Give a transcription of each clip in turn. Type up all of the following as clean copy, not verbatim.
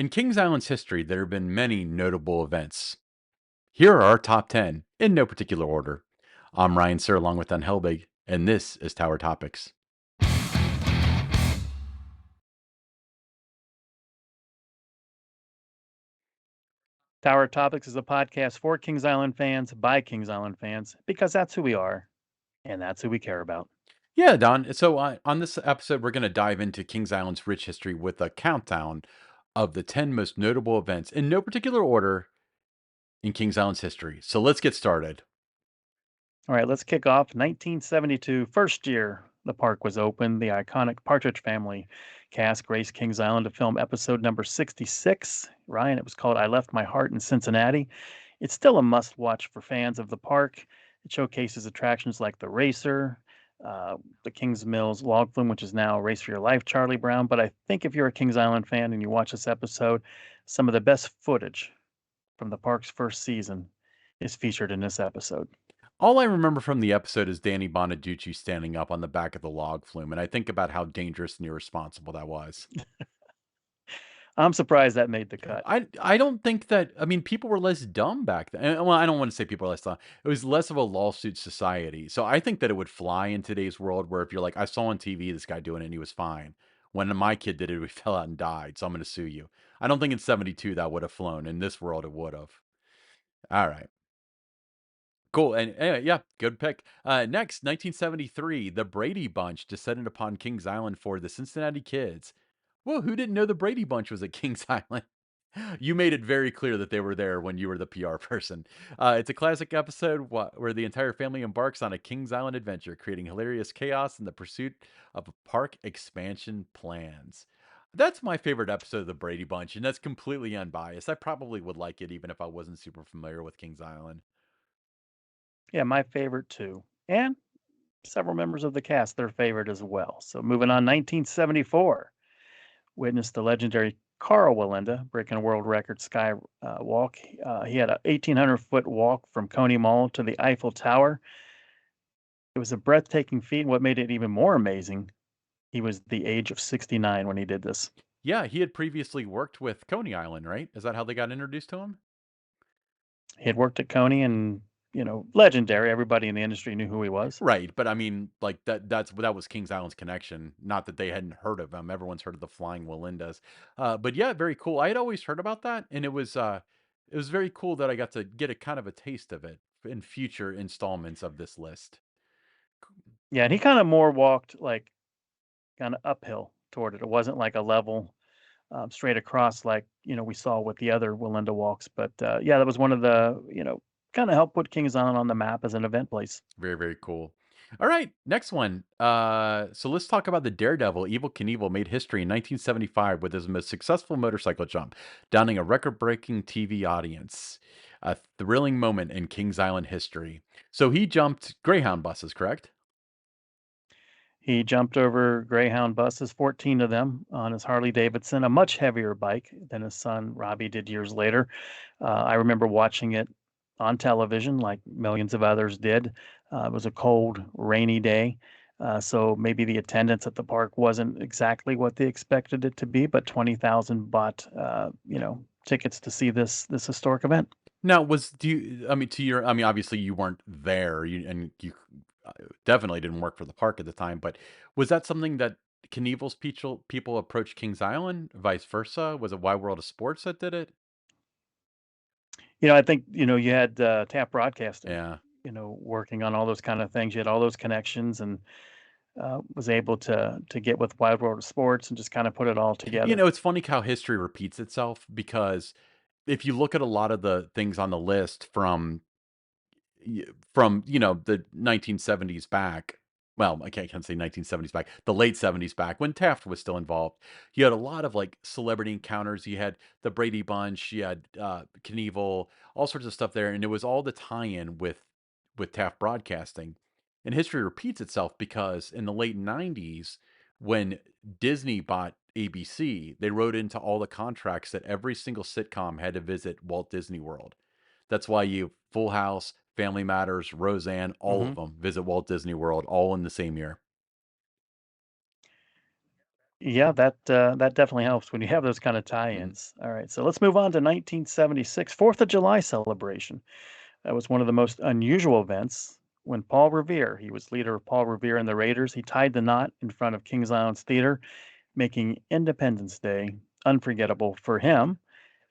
In Kings Island's history, there have been many notable events. Here are our top 10, in no particular order. I'm Ryan Sir, along with Dan Helbig, and this is Tower Topics. Tower Topics is a podcast for Kings Island fans by Kings Island fans because that's who we are and that's who we care about. Yeah, Don. So on this episode, we're going to dive into Kings Island's rich history with a countdown of the 10 most notable events, in no particular order, in Kings Island's history. So let's get started. All right, let's kick off 1972, first year the park was open. The iconic Partridge Family cast graced Kings Island to film episode number 66. Ryan, it was called I Left My Heart in Cincinnati. It's still a must watch for fans of the park. It showcases attractions like the Racer, the Kings Mills log flume, which is now Race for Your Life, Charlie Brown. But I think if you're a Kings Island fan and you watch this episode, some of the best footage from the park's first season is featured in this episode. All I remember from the episode is Danny Bonaducci standing up on the back of the log flume, and I think about how dangerous and irresponsible that was. I'm surprised that made the cut. I don't think that. I mean, people were less dumb back then. Well, I don't want to say people were less dumb. It was less of a lawsuit society. So I think that it would fly in today's world where if you're like, I saw on TV this guy doing it and he was fine. When my kid did it, we fell out and died. So I'm going to sue you. I don't think in '72 that would have flown. In this world, it would have. All right. Cool. And anyway, yeah, good pick. Next, 1973, the Brady Bunch descended upon Kings Island for the Cincinnati Kids. Well, who didn't know the Brady Bunch was at Kings Island? You made it very clear that they were there when you were the PR person. It's a classic episode where the entire family embarks on a Kings Island adventure, creating hilarious chaos in the pursuit of park expansion plans. That's my favorite episode of the Brady Bunch, and that's completely unbiased. I probably would like it even if I wasn't super familiar with Kings Island. Yeah, my favorite too. And several members of the cast, their favorite as well. So moving on, 1974 witnessed the legendary Carl Wallenda breaking a world record skywalk. He had a 1,800-foot walk from Coney Mall to the Eiffel Tower. It was a breathtaking feat. What made it even more amazing, he was the age of 69 when he did this. Yeah, he had previously worked with Coney Island, right? Is that how they got introduced to him? He had worked at Coney and, legendary. Everybody in the industry knew who he was. Right, but I mean, like that was Kings Island's connection. Not that they hadn't heard of him. Everyone's heard of the Flying Wallendas. But yeah, very cool. I had always heard about that, and it was very cool that I got to get a kind of a taste of it in future installments of this list. Yeah, and he kind of more walked like kind of uphill toward it. It wasn't like a level straight across like we saw with the other Wallenda walks. But yeah, that was one of the kind of helped put Kings Island on the map as an event place. Very, very cool. All right, next one. So let's talk about the Daredevil. Evel Knievel made history in 1975 with his most successful motorcycle jump, downing a record-breaking TV audience. A thrilling moment in Kings Island history. So he jumped Greyhound buses, correct? He jumped over Greyhound buses, 14 of them, on his Harley Davidson, a much heavier bike than his son Robbie did years later. I remember watching it on television, like millions of others did. It was a cold, rainy day, so maybe the attendance at the park wasn't exactly what they expected it to be, but 20,000 bought, tickets to see this historic event. Now, I mean, obviously you weren't there, you uh, definitely didn't work for the park at the time, but was that something that Knievel's people approached Kings Island, vice versa? Was it Wide World of Sports that did it? I think, you had, Tap Broadcasting, Yeah. working on all those kind of things. You had all those connections and, was able to get with Wide World of Sports and just kinda put it all together. It's funny how history repeats itself because if you look at a lot of the things on the list from, the 1970s back, well, I can't say 1970s back, the late 70s back when Taft was still involved, you had a lot of like celebrity encounters. You had the Brady Bunch, you had Knievel, all sorts of stuff there, and it was all the tie-in with Taft Broadcasting. And history repeats itself because in the late 90s, when Disney bought ABC, they wrote into all the contracts that every single sitcom had to visit Walt Disney World. That's why you Full House, Family Matters, Roseanne, all of Mhm. them visit Walt Disney World all in the same year. Yeah, that definitely helps when you have those kind of Mhm. tie-ins. All right, so let's move on to 1976, 4th of July celebration. That was one of the most unusual events when Paul Revere, he was leader of Paul Revere and the Raiders, he tied the knot in front of Kings Island's theater, making Independence Day unforgettable for him,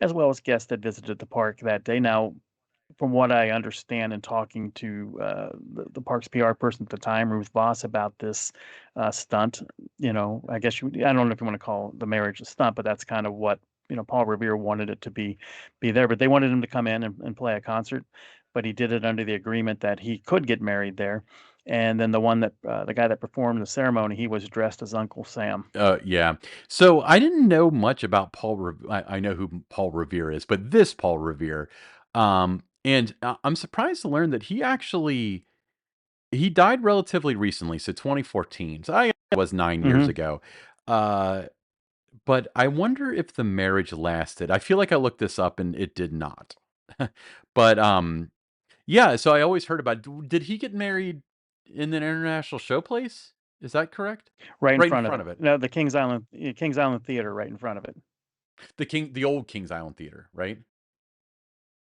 as well as guests that visited the park that day. Now, from what I understand in talking to the park's PR person at the time, Ruth Voss, about this stunt, I guess I don't know if you want to call the marriage a stunt, but that's kind of what Paul Revere wanted it to be there. But they wanted him to come in and play a concert, but he did it under the agreement that he could get married there. And then the guy that performed the ceremony, he was dressed as Uncle Sam. Yeah. So I didn't know much about Paul. I know who Paul Revere is, but this Paul Revere, and I'm surprised to learn that he died relatively recently, so 2014. So I was 9 years Hmm. ago. Uh, but I wonder if the marriage lasted. I feel like I looked this up and it did not. But yeah. So I always heard about. Did he get married in an international showplace? Is that correct? Right in Right in front of front it. of it. No, the Kings Island Theater, right in front of it. The old Kings Island Theater, right?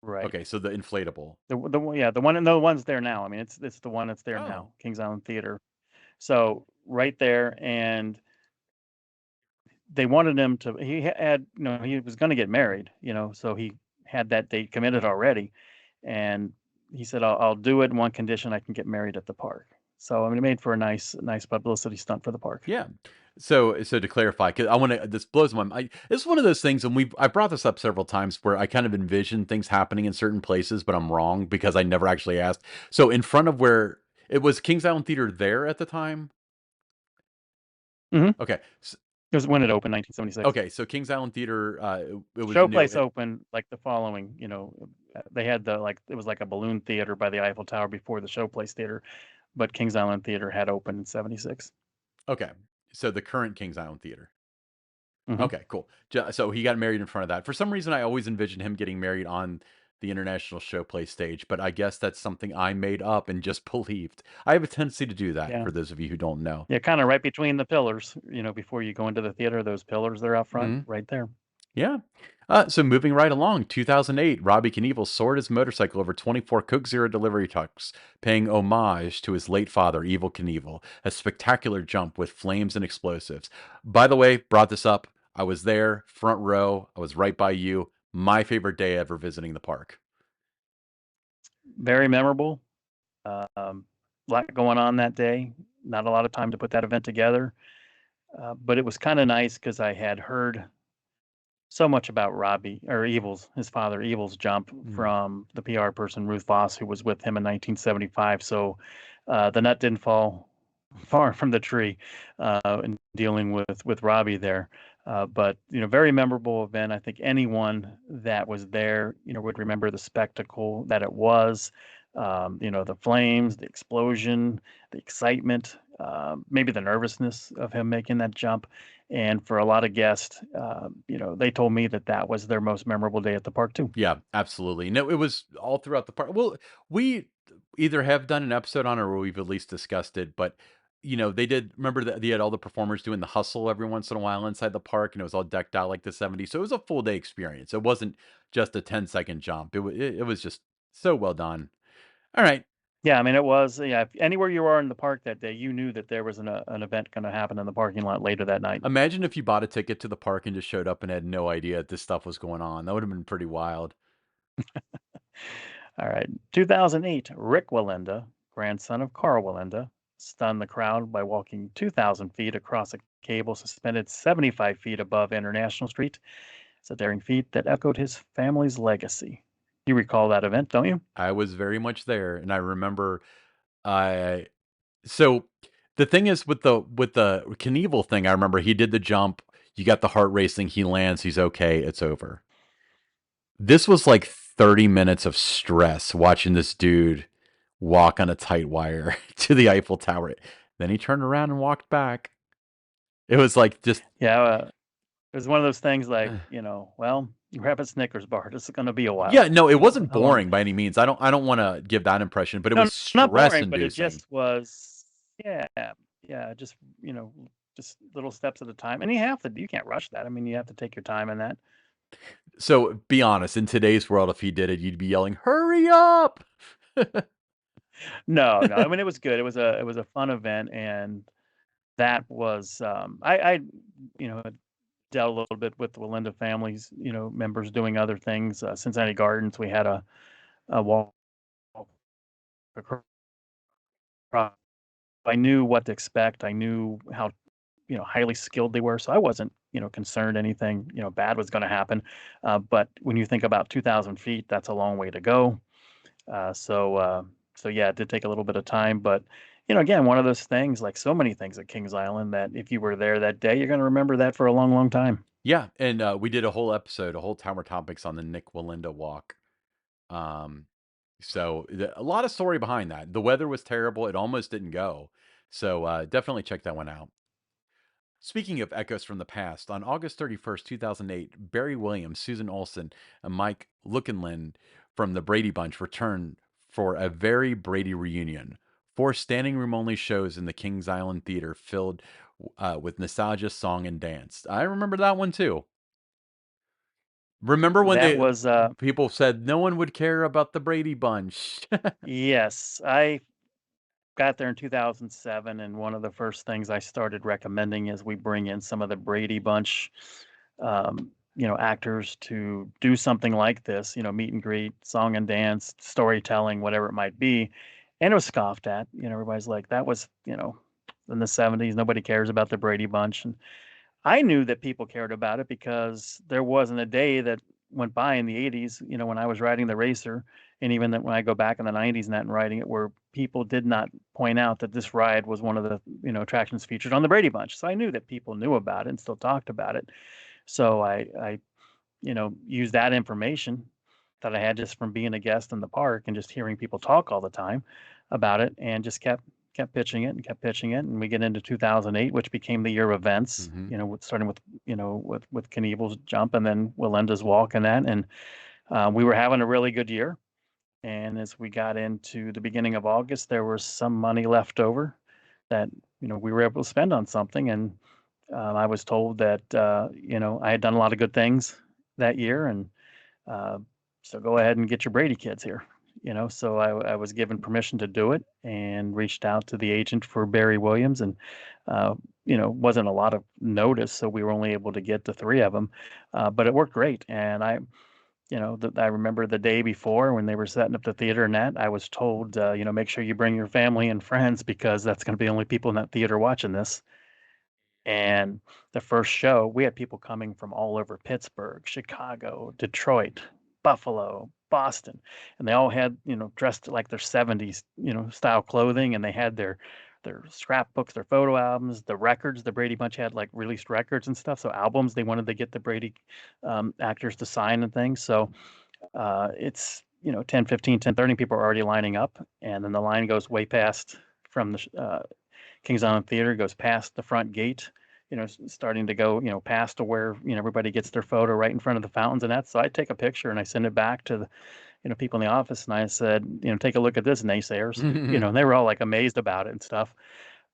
Right. Okay, so the inflatable. Yeah, the one's there now. I mean, it's the one that's there Oh, now, Kings Island Theater. So right there, and they wanted him to. He had, he was going to get married, so he had that date committed already, and he said, "I'll do it in one condition: I can get married at the park." So I mean, it made for a nice publicity stunt for the park. yeah. So to clarify, because I want to, this blows my mind. It's one of those things, and I brought this up several times where I kind of envision things happening in certain places, but I'm wrong because I never actually asked. So in front of where it was Kings Island Theater there at the time. Hmm. Okay, It was when it opened, 1976. okay, so Kings Island Theater, it was new. Showplace opened like the following, they had it was like a balloon theater by the Eiffel Tower before the Showplace Theater, but Kings Island Theater had opened in 76. Okay, so the current Kings Island Theater. Hmm. Okay, cool. So he got married in front of that. For some reason, I always envisioned him getting married on the International Showplace stage, but I guess that's something I made up and just believed. I have a tendency to do that, Yeah. for those of you who don't know. Yeah, kind of right between the pillars, before you go into the theater, those pillars that are out front, Mhm. right there. Yeah. So moving right along, 2008, Robbie Knievel soared his motorcycle over 24 Coke Zero delivery trucks, paying homage to his late father, Evel Knievel. A spectacular jump with flames and explosives. By the way, brought this up. I was there, front row. I was right by you. My favorite day ever visiting the park. Very memorable. Lot going on that day. Not a lot of time to put that event together, but it was kind of nice because I had heard so much about Robbie or his father Evil's jump Mm. from the PR person Ruth Voss, who was with him in 1975. So the nut didn't fall far from the tree in dealing with Robbie there. But very memorable event. I think anyone that was there, would remember the spectacle that it was. The flames, the explosion, the excitement, maybe the nervousness of him making that jump. And for a lot of guests, they told me that that was their most memorable day at the park too. Yeah, absolutely. No, it was all throughout the park. Well, we either have done an episode on it or we've at least discussed it, but they did remember that they had all the performers doing the hustle every once in a while inside the park and it was all decked out like the 70s. So it was a full day experience. It wasn't just a 10-second jump. It was just so well done. All right. Yeah, I mean, it was, yeah, if anywhere you are in the park that day, you knew that there was an event going to happen in the parking lot later that night. Imagine if you bought a ticket to the park and just showed up and had no idea this stuff was going on. That would have been pretty wild. All right. 2008, Rick Wallenda, grandson of Carl Wallenda, stunned the crowd by walking 2,000 feet across a cable suspended 75 feet above International Street. It's a daring feat that echoed his family's legacy. You recall that event, don't you? I was very much there and I remember I So, the thing is with the Knievel thing, I remember he did the jump, you got the heart racing, he lands, he's okay, it's over. This was like 30 minutes of stress watching this dude walk on a tight wire to the Eiffel Tower. Then he turned around and walked back. It was like just Yeah, it was one of those things like, well, grab a Snickers bar. This is going to be a yeah, while. no, it wasn't How long? boring by any means. I don't wanna give that impression, but it No, was not stress boring, but it inducing. just was, yeah, yeah, just, just little steps at a time, and you can't rush that. I mean, you have to take your time in that. So, be honest, in today's world, if he did it, you'd be yelling, "Hurry up!" No, no, I mean, it was good. It was a fun event, and that was, I you know, dealt a little bit with the Wallenda families, members doing other things. Cincinnati Gardens, we had a walk across. I knew what to expect. I knew how, highly skilled they were, so I wasn't, concerned anything, bad was gonna happen. But when you think about 2,000 feet, that's a long way to go. Uh, so, uh, so yeah, it did take a little bit of time, but, again, one of those things, like so many things at Kings Island, that if you were there that day, you're gonna remember that for a long, long time. Yeah, and, we did a whole episode, a whole Tower Topics on the Nick Wallenda walk. Um, a lot of story behind that. The weather was terrible, it almost didn't go. So, definitely check that one out. Speaking of echoes from the past, on August 31st, 2008, Barry Williams, Susan Olsen, and Mike Lookinland from the Brady Bunch returned for a very Brady reunion. Four standing room only shows in the Kings Island Theater filled with nostalgia, song, and dance. I remember that one too. Remember when That was, people said no one would care about the Brady Bunch? yes, I got there in 2007, and one of the first things I started recommending is we bring in some of the Brady Bunch, actors to do something like this, meet and greet, song and dance, storytelling, whatever it might be. And it was scoffed at. Everybody's like, that was, in the 70s, nobody cares about the Brady Bunch. And I knew that people cared about it because there wasn't a day that went by in the 80s, when I was riding the racer, and even that when I go back in the 90s and that and riding it, where people did not point out that this ride was one of the, attractions featured on the Brady Bunch. So I knew that people knew about it and still talked about it. So I used that information that I had just from being a guest in the park and just hearing people talk all the time about it, and just kept pitching it and kept pitching it, and we get into 2008, which became the year of events. Hmm. Starting with with Knievel's jump and then Wallenda's walk and that, and we were having a really good year. And as we got into the beginning of August, there was some money left over that we were able to spend on something, and I was told that I had done a lot of good things that year, and uh, so go ahead and get your Brady kids here. So I was given permission to do it and reached out to the agent for Barry Williams, and wasn't a lot of notice, so we were only able to get the three of them, but it worked great. And I remember the day before when they were setting up the theater and that, I was told, make sure you bring your family and friends because that's going to be the only people in that theater watching this. And the first show, we had people coming from all over Pittsburgh, Chicago, Detroit, Buffalo, Boston, and they all had, dressed like their 70s, style clothing, and they had their scrapbooks, their photo albums, the records. The Brady Bunch had like released records and stuff, so albums they wanted to get the Brady actors to sign and things. So it's 10:15, 10:30, people are already lining up, and then the line goes way past from the Kings Island Theater, goes past the front gate, starting to go, past to where, everybody gets their photo right in front of the fountains and that. So I take a picture and I send it back to the, people in the office, and I said, take a look at this, naysayers, and they were all like amazed about it and stuff.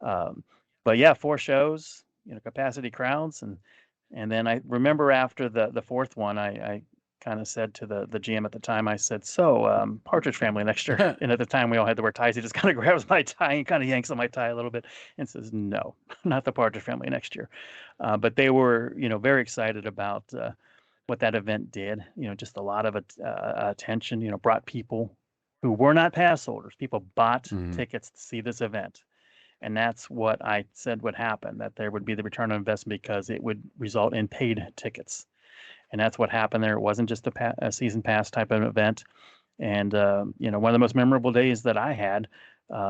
Um, but yeah, four shows, capacity crowds, and then I remember after the fourth one, I kind of said to the GM at the time, I said, "So, Partridge Family next year." And at the time, we all had to wear ties. He just kind of grabs my tie and kind of yanks on my tie a little bit and says, "No, not the Partridge Family next year." But they were, very excited about what that event did. Just a lot of attention. Brought people who were not pass holders. People bought Hmm. tickets to see this event, and that's what I said would happen, that there would be the return on investment because it would result in paid tickets. And that's what happened there. It wasn't just a season pass type of event. And, one of the most memorable days that I had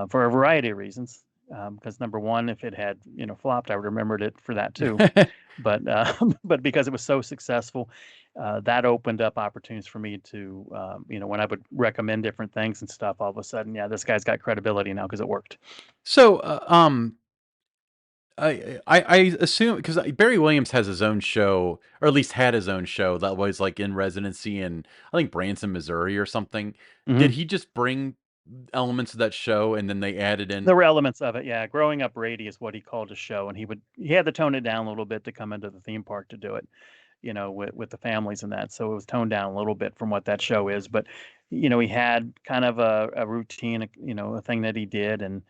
for a variety of reasons. Because number one, if it had, flopped, I would have remembered it for that too. But, but because it was so successful, that opened up opportunities for me to, when I would recommend different things and stuff, all of a sudden, yeah, this guy's got credibility now because it worked. So, I assume because Barry Williams has his own show, or at least had his own show that was like in residency in I think Branson, Missouri, or something. Did Mhm. he just bring? elements of that show, and then they added in. There were elements of it, yeah. Growing Up Brady is what he called his show, and he had to tone it down a little bit to come into the theme park to do it, with the families and that. So it was toned down a little bit from what that show is, but he had kind of a routine, a thing that he did, and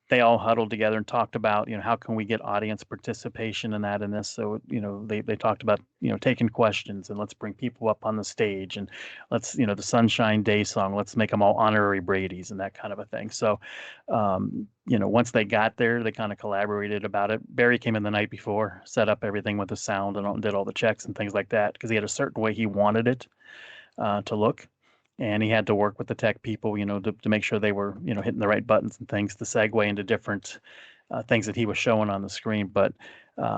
they all huddled together and talked about, how can we get audience participation in that and this. So they talked about taking questions, and let's bring people up on the stage, and let's the Sunshine Day song, let's make them all honorary Brady's and that kind of a thing. So once they got there, they kind of collaborated about it. Barry came in the night before, set up everything with the sound, and did all the checks and things like that, because he had a certain way he wanted it to look. And he had to work with the tech people, to make sure they were, hitting the right buttons and things to segue into different things that he was showing on the screen. But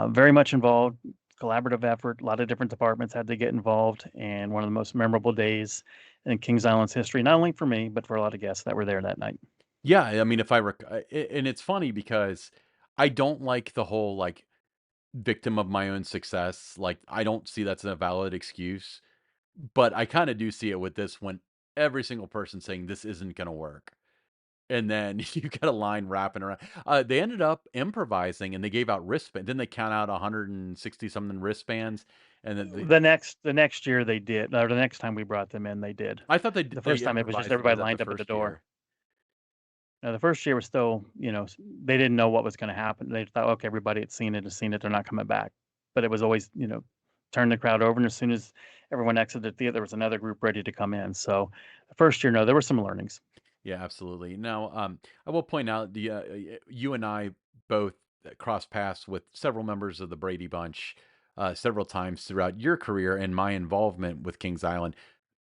very much involved, collaborative effort. A lot of different departments had to get involved, and one of the most memorable days in Kings Island's history, not only for me, but for a lot of guests that were there that night. Yeah, I mean, if I and it's funny because I don't like the whole, like, victim of my own success, like, I don't see that's a valid excuse, but I kinda do see it with this when every single person saying this isn't gonna work, and then you get a line wrapping around. They ended up improvising, and they gave out wristband didn't they count out 160 something wristbands? And then The next year they did, or the next time we brought them in, they did. I thought The they first time it was just improvised more everybody that the lined up at the first door. year. Now, the first year was still, they didn't know what was going to happen. They thought, okay, everybody had seen it, has seen it, they're not coming back. But it was always, turn the crowd over, and as soon as everyone exited the theater, there was another group ready to come in. So the first year, no, there were some learnings. Yeah, absolutely. Now, I will point out you and I both crossed paths with several members of the Brady Bunch several times throughout your career and my involvement with Kings Island.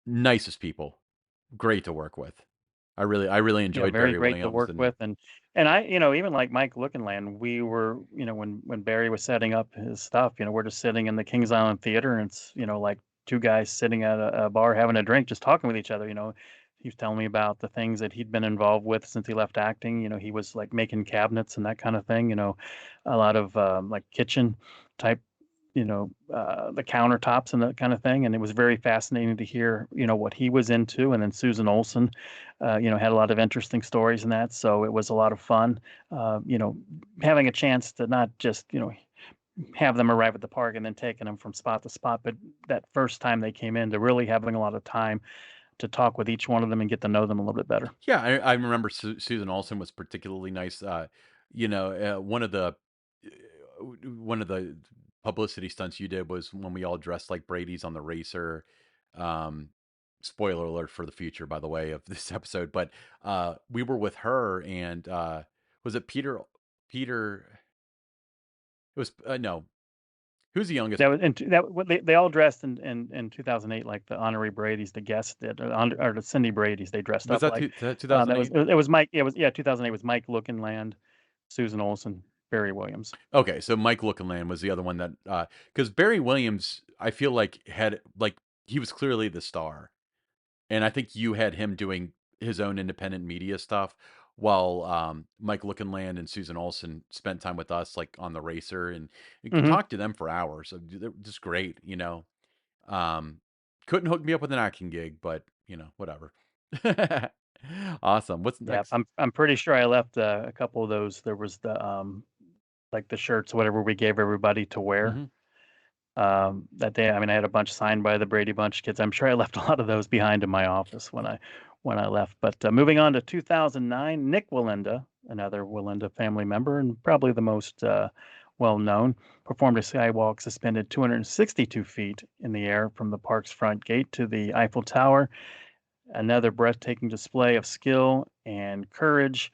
Nicest people, great to work with. I really Yeah, enjoyed very Barry great to Williams work and with, and I, even like Mike Lookinland, we were, when Barry was setting up his stuff, we're just sitting in the Kings Island Theater, and it's, like two guys sitting at a bar having a drink, just talking with each other. He was telling me about the things that he'd been involved with since he left acting. He was like making cabinets and that kind of thing. A lot of like kitchen type, the countertops and that kind of thing. And it was very fascinating to hear, what he was into. And then Susan Olson, had a lot of interesting stories in that. So it was a lot of fun, having a chance to not just, have them arrive at the park and then taking them from spot to spot, but that first time they came in, to really having a lot of time to talk with each one of them and get to know them a little bit better. yeah, I remember Susan Olsen was particularly nice. One of the publicity stunts you did was when we all dressed like Brady's on the racer. Um, Spoiler alert for the future, by the way, of this episode. But we were with her, and was it Peter? Peter? It was no. Who's the youngest? That was and they all dressed in 2008 like the honorary Brady's, the guests did, or the Cindy Brady's, they dressed Was up that like. two thousand That was eight? it was Mike. It was, yeah, 2008 was Mike Lookinland, Susan Olson, Barry Williams. Okay, so Mike Lookinland was the other one that because Barry Williams, I feel like had like he was clearly the star. And I think you had him doing his own independent media stuff while, Mike Lookinland and Susan Olsen spent time with us, like, on the racer, and you could Mhm. talk to them for hours. They're just great, you know? Um, couldn't hook me up with an acting gig, but, whatever. Awesome. What's Yeah, next? I'm pretty sure I left, a couple of those. There was like the shirts, whatever we gave everybody to wear, Mhm. that day. I mean, I had a bunch signed by the Brady Bunch kids. I'm sure I left a lot of those behind in my office when I left. But moving on to 2009, Nick Wallenda, another Wallenda family member and probably the most well known, performed a skywalk suspended 262 feet in the air from the park's front gate to the Eiffel Tower. Another breathtaking display of skill and courage.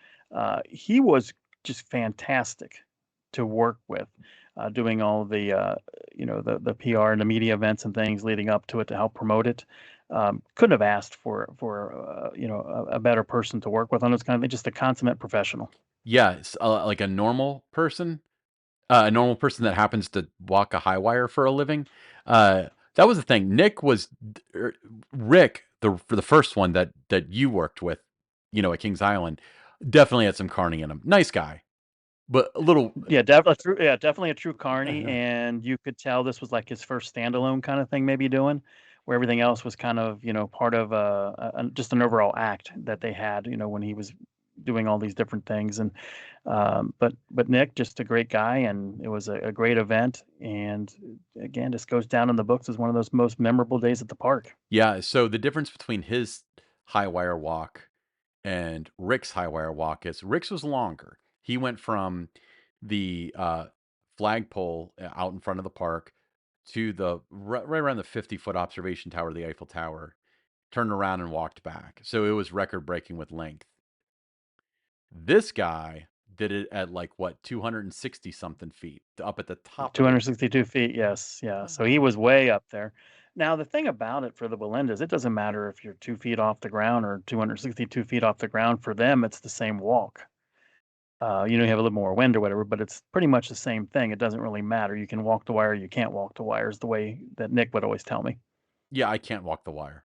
He was just fantastic to work with, doing all the the PR and the media events and things leading up to it to help promote it. Couldn't have asked for a better person to work with on this kind of thing. Just a consummate professional. Yes, like a normal person that happens to walk a high wire for a living. That was the thing. Rick, for the first one that you worked with, at Kings Island, definitely had some carny in him. Nice guy, but a little. Yeah, definitely a true carny, and you could tell this was like his first standalone kind of thing, maybe doing, where everything else was kind of, part of just an overall act that they had, when he was doing all these different things. And but Nick, just a great guy, and it was a great event. And again, just goes down in the books as one of those most memorable days at the park. Yeah, so the difference between his high wire walk and Rick's high wire walk is Rick's was longer. He went from the, flagpole, out in front of the park to the right around the 50-foot observation tower, the Eiffel Tower, turned around and walked back. So it was record breaking with length. This guy did it at, like, what, 260 something feet, up at the top of the 262 feet, yes, yeah, so he was way up there. Now, the thing about it for the Wallendas, it doesn't matter if you're 2 feet off the ground or 262 feet off the ground, for them, it's the same walk. You have a little more wind or whatever, but it's pretty much the same thing, it doesn't really matter, you can walk the wire, you can't walk the wires, the way that Nick would always tell me. Yeah, I can't walk the wire.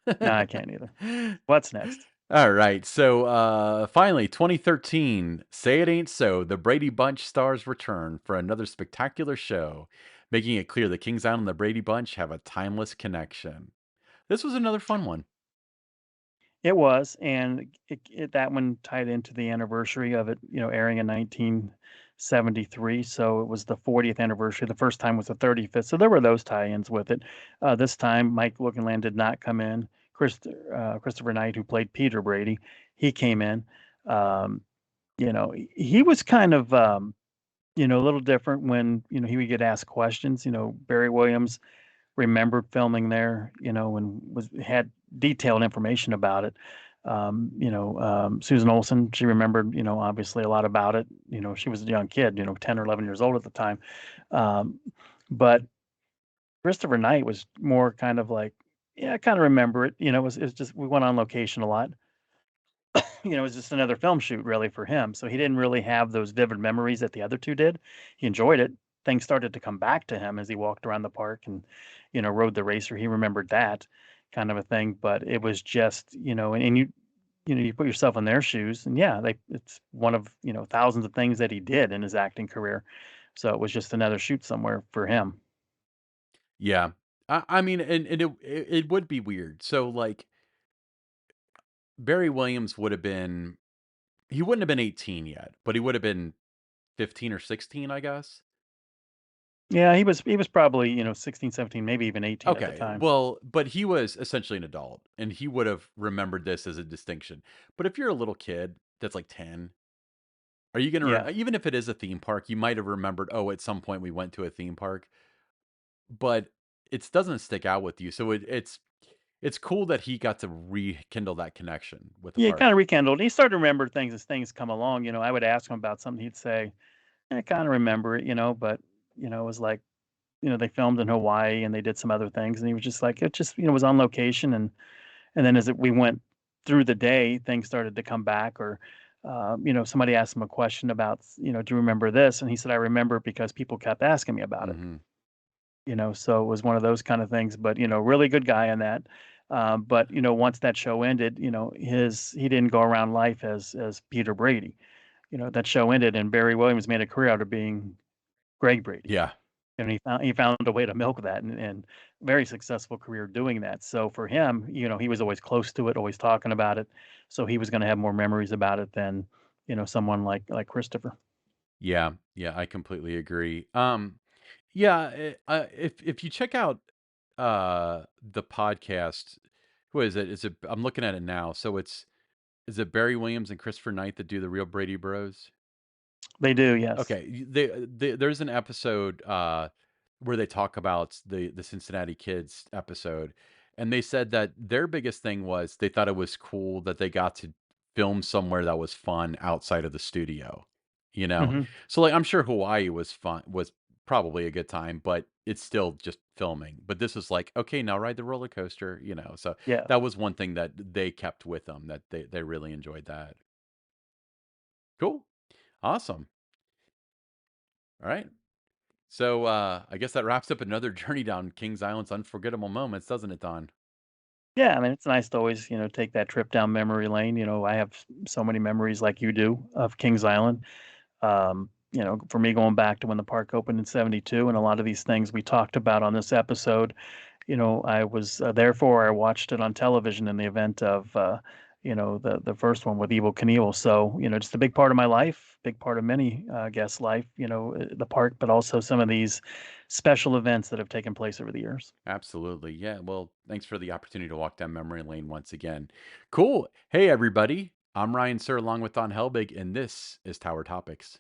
No, I can't either. What's next? All right. So finally, 2013, Say It Ain't So. The Brady Bunch stars return for another spectacular show, making it clear the Kings Island and the Brady Bunch have a timeless connection. This was another fun one. It was, and that one tied into the anniversary of it, airing in 1973, so it was the 40th anniversary. The first time was the 35th, so there were those tie-ins with it. This time, Mike Lookinland did not come in. Christopher Knight, who played Peter Brady, he came in. Um, he was kind of, a little different when, he would get asked questions. Barry Williams remembered filming there, and had detailed information about it. Susan Olsen, she remembered, obviously a lot about it. She was a young kid, 10 or 11 years old at the time. Um, but Christopher Knight was more kind of like, yeah, I kind of remember it. It was just, we went on location a lot. It was just another film shoot really for him. So he didn't really have those vivid memories that the other two did. He enjoyed it. Things started to come back to him as he walked around the park and, rode the racer. He remembered that kind of a thing. But it was just, and you put yourself in their shoes, and yeah, it's one of, thousands of things that he did in his acting career. So it was just another shoot somewhere for him. Yeah. I mean, and it would be weird. So, like, Barry Williams would have been, he wouldn't have been 18 yet, but he would have been 15 or 16, I guess. Yeah, he was probably, 16, 17, maybe even 18 at the Okay, time. well, but he was essentially an adult, and he would have remembered this as a distinction. But if you're a little kid that's like 10, are you gonna Yeah. even if it is a theme park, you might have remembered, "Oh, at some point we went to a theme park," but it doesn't stick out with you, so it's cool that he got to rekindle that connection with the Yeah, park. kinda rekindled. He started to remember things as things come along. I would ask him about something, he'd say, "I kinda remember it," but, it was like, they filmed in Hawaii and they did some other things, and he was just like, it just, was on location. And then we went through the day, things started to come back. Or, somebody asked him a question about, "Do you remember this?" And he said, "I remember it because people kept asking me about it." Mhm. So it was one of those kind of things. But, really good guy in that. But, once that show ended, he didn't go around life as Peter Brady. That show ended, and Barry Williams made a career out of being Greg Brady. Yeah. And he found a way to milk that, and very successful career doing that. So for him, he was always close to it, always talking about it. So he was gonna have more memories about it than, someone like Christopher. Yeah, yeah, I completely agree. Yeah, if you check out, the podcast, who is it? Is it I'm looking at it now, so is it Barry Williams and Christopher Knight that do The Real Brady Bros? They do, yes. Okay, there's an episode, where they talk about the Cincinnati Kids episode, and they said that their biggest thing was they thought it was cool that they got to film somewhere that was fun outside of the studio, you know? Mhm. So, like, I'm sure Hawaii was probably a good time, but it's still just filming. But this was like, "Okay, now ride the roller coaster," you know? So, Yeah. that was one thing that they kept with them, that they really enjoyed that. Cool. Awesome. Alright. So, I guess that wraps up another journey down Kings Island's unforgettable moments, doesn't it, Don? Yeah, I mean, it's nice to always, take that trip down memory lane. I have so many memories like you do of Kings Island. For me, going back to when the park opened in '72, and a lot of these things we talked about on this episode, I was therefore I watched it on television in the event of the first one with Evel Knievel. So just a big part of my life, big part of many guests' life. The park, but also some of these special events that have taken place over the years. Absolutely. Yeah. Well, thanks for the opportunity to walk down memory lane once again. Cool. Hey, everybody. I'm Ryan Sir, along with Don Helbig, and this is Tower Topics.